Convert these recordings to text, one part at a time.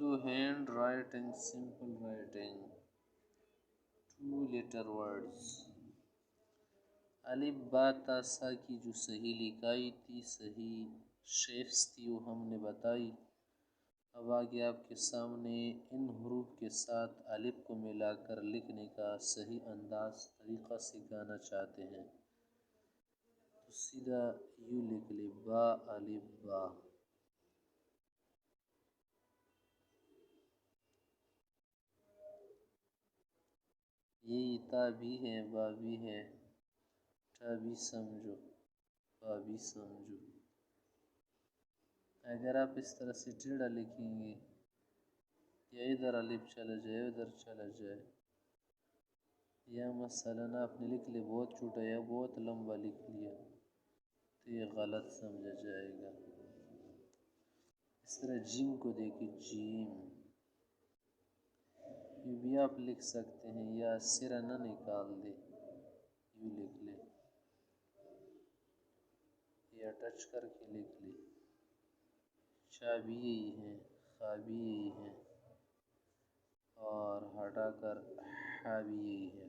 Urdu hand writing simple writing 2 letter words الف با تا سا کی جو صحیح لکھائی تھی، صحیح شیپس تھی، وہ ہم نے بتائی۔ اب آگے آپ کے سامنے ان حروف کے ساتھ الف کو ملا کر لکھنے کا صحیح انداز طریقہ سکھانا چاہتے ہیں، تو سیدھا یوں لکھ لے با الف با۔ یہی تا بھی ہے، با بھی ہے، تا بھی سمجھو، با بھی سمجھو۔ اگر آپ اس طرح سے ٹیڑھا لکھیں گے، یا ادھر الف چلا جائے ادھر چلا جائے، یا مثلاً آپ نے لکھ لیا بہت چھوٹا یا بہت لمبا لکھ لیا، تو یہ غلط سمجھا جائے گا۔ اس طرح جیم کو دیکھیں، جیم یہ بھی آپ لکھ سکتے ہیں، یا سرا نہ نکال دے، یوں لکھ لے، یا ٹچ کر کے لکھ لے۔ شا بھی یہی ہے، خا بھی یہی ہے، اور ہٹا کر ہا بھی یہی ہے،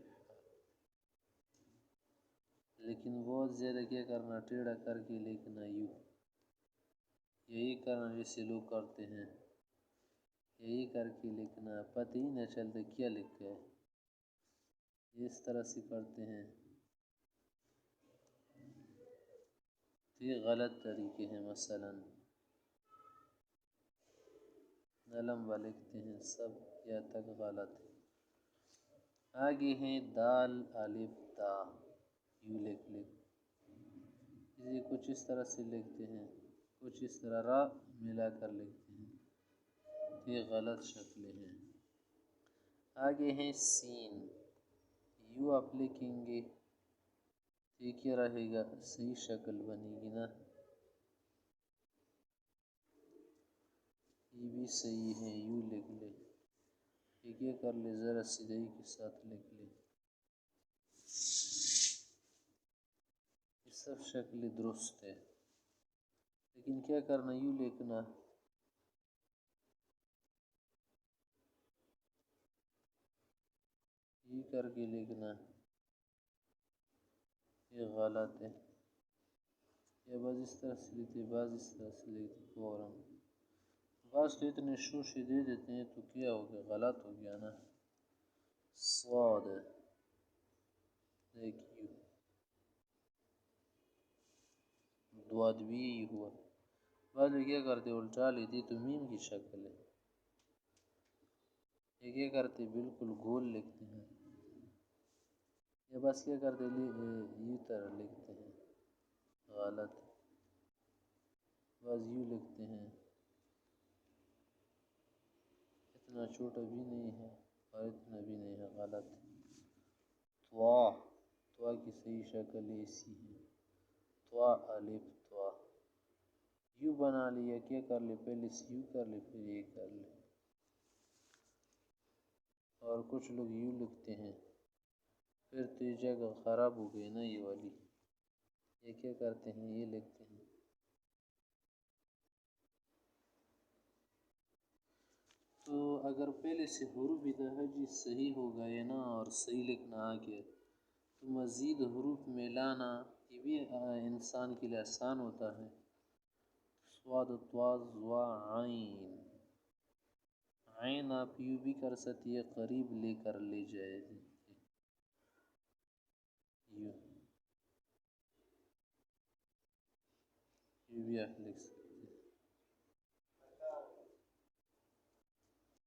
لیکن بہت زیادہ کیا کرنا، ٹیڑھا کر کے لکھنا، یوں یہی کرنا جیسے لوگ کرتے ہیں، یہی کر کے لکھنا، پتہ ہی نہ چلتا کیا لکھا ہے، اس طرح سے کرتے ہیں، یہ غلط طریقے ہیں۔ مثلاً نہ لمبا لکھتے ہیں، سب یا تک غلط ہے۔ آگے ہیں دال الف تا، یوں لکھ لے، اسے کچھ اس طرح سے لکھتے ہیں، کچھ اس طرح را ملا کر لکھتے ہیں، یہ غلط شکلیں ہیں۔ آگے ہیں سین، یوں آپ لکھیں گے، یہ کیا رہے گا، صحیح شکل بنے گی نا، یہ بھی صحیح ہے، یوں لکھ لے، یہ کیا کر لے، ذرا سیدھائی کے ساتھ لکھ لے، یہ سب شکل درست ہے، لیکن کیا کرنا، یوں لکھنا، یہ کر کے لکھنا، یہ غلط ہے۔ یا بعض اس طرح سے لکھتے، بعض اس طرح سے لکھتے، فوراً بعض تو اتنے شوشے دے دیتے ہیں، تو کیا ہو گیا، غلط ہو گیا نا۔ صاد دیکھیے، دواد بھی یہی ہوا، بعض لوگ کیا کرتے الٹا لیتے، تو میم کی شکل ہے، یہ کیا کرتے بالکل گول لکھتے ہیں، یا بس کیا کرتے یہ طرح لکھتے ہیں، غلط ہے۔ بعض یوں لکھتے ہیں، اتنا چھوٹا بھی نہیں ہے اور اتنا بھی نہیں ہے، غلط ہے۔ توا، توا کی صحیح شکل ایسی ہے، توا الف توا، یوں بنا لیا، کیا کر لے، پہلے سے یوں کر لے، پھر یہ کر لے، اور کچھ لوگ یوں لکھتے ہیں، پھر تو یہ جگہ خراب ہو گئی نا، یہ والی، یہ کیا کرتے ہیں، یہ لکھتے ہیں۔ تو اگر پہلے سے حروف ادھاجی صحیح ہو گئے نا، اور صحیح لکھنا آ گیا، تو مزید حروف ملانا یہ بھی انسان کے لیے آسان ہوتا ہے۔ صاد طوا ظا عین، عین آپ یوں بھی کر سکتی ہے، قریب لے کر لے جائے، یوں بھی آپ لکھ سکتے۔